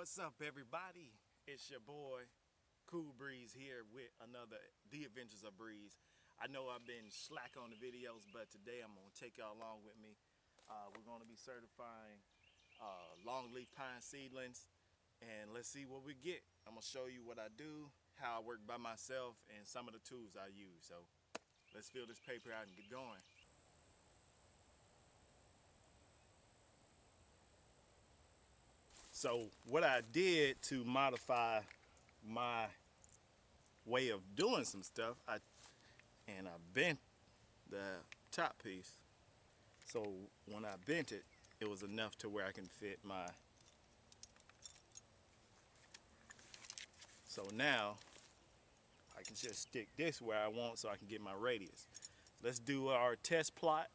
What's up, everybody? It's your boy Cool Breeze here with another The Adventures of Breeze. I know I've been slack on the videos, but today I'm gonna take y'all along with me. We're gonna be certifying Longleaf Pine seedlings, and let's see what we get. I'm gonna show you what I do, how I work by myself, and some of the tools I use. So let's fill this paper out and get going. So what I did to modify my way of doing some stuff, I bent the top piece. So when I bent it, it was enough to where I can fit my. So now I can just stick this where I want so I can get my radius. Let's do our test plot.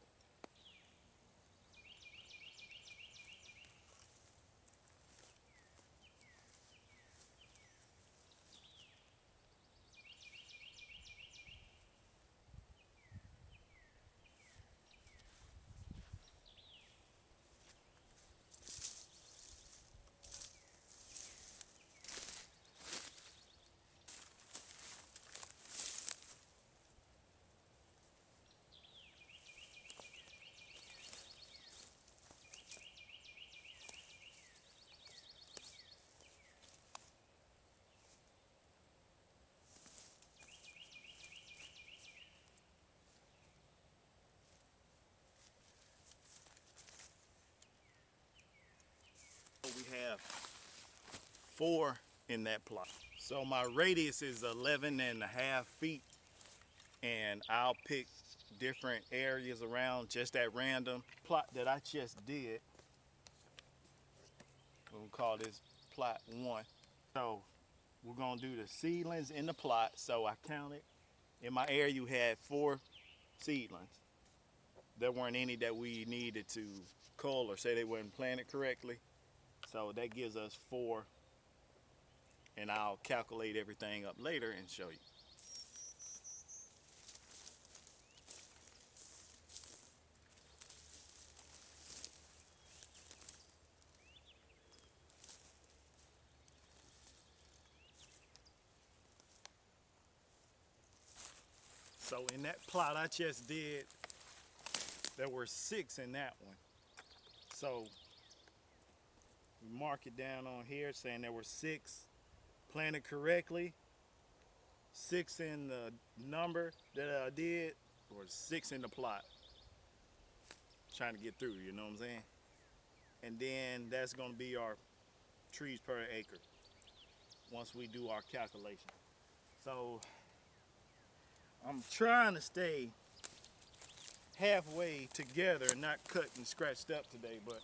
We have 4 in that plot. So my radius is 11.5 feet, and I'll pick different areas around just at random. Plot that I just did, we'll call this plot 1. So we're gonna do the seedlings in the plot. So I counted in my area, you had 4 seedlings. There weren't any that we needed to cull or say they weren't planted correctly. So that gives us 4, and I'll calculate everything up later and show you. So in that plot I just did, there were 6 in that one. So we mark it down on here saying there were 6 planted correctly. 6 in the number that I did, or 6 in the plot. Trying to get through, you know what I'm saying? And then that's gonna be our trees per acre once we do our calculation. So I'm trying to stay halfway together and not cut and scratched up today, but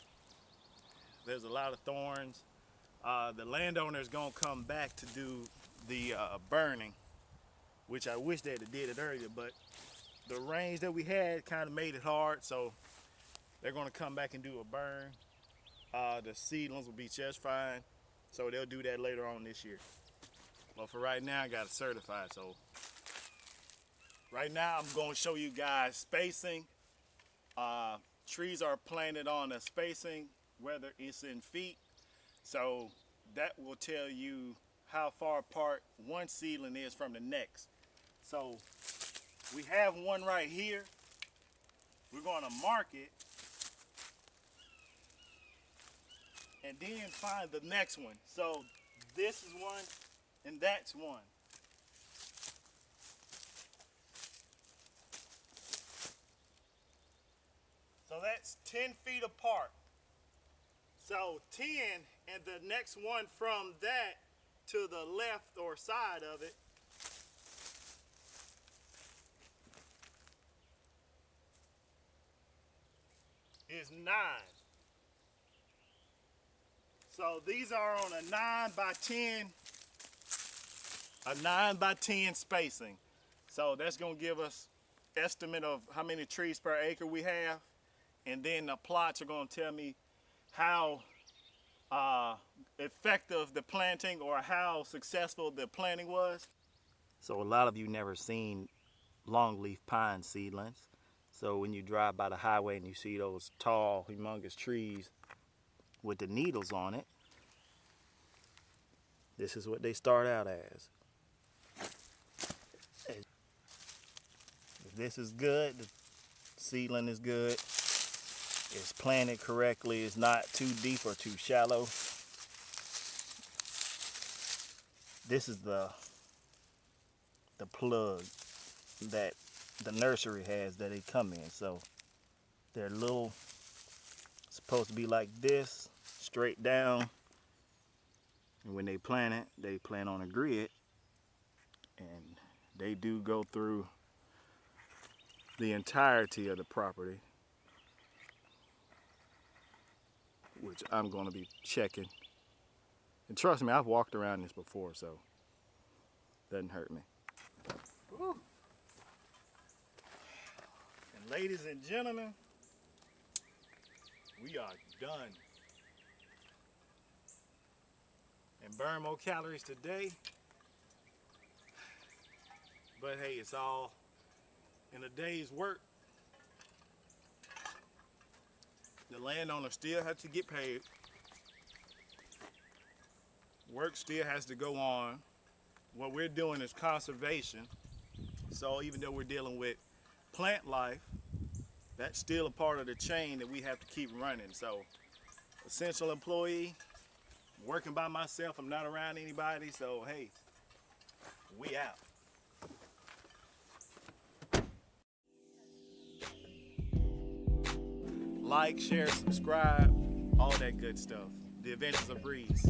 there's a lot of thorns. The landowner's gonna come back to do the burning, which I wish they'd have did it earlier, but the rains that we had kind of made it hard, so they're gonna come back and do a burn. The seedlings will be just fine, so they'll do that later on this year. But for right now, I got it certified, so right now I'm gonna show you guys spacing. Trees are planted on a spacing, whether it's in feet, so that will tell you how far apart one seedling is from the next. So we have one right here. We're gonna mark it and then find the next one. So this is one and that's one. So that's 10 feet apart. So 10, and the next one from that to the left or side of it is 9. So these are on a 9 by 10 spacing. So that's gonna give us estimate of how many trees per acre we have, and then the plots are gonna tell me how effective the planting or how successful the planting was. So a lot of you never seen longleaf pine seedlings. So when you drive by the highway and you see those tall, humongous trees with the needles on it, This is what they start out as. If this is good, the seedling is good. It's planted correctly. It's not too deep or too shallow. This is the plug that the nursery has that they come in. So they're little, supposed to be like this, straight down. And when they plant it, they plant on a grid, and they do go through the entirety of the property, which I'm going to be checking. And trust me, I've walked around this before, so it doesn't hurt me. Woo. And ladies and gentlemen, we are done. And burn more calories today. But hey, it's all in a day's work. The landowner still has to get paid. Work still has to go on. What we're doing is conservation. So even though we're dealing with plant life, that's still a part of the chain that we have to keep running. So, essential employee, working by myself, I'm not around anybody, so hey, we out. Like, share, subscribe, all that good stuff. The Adventures of Breeze.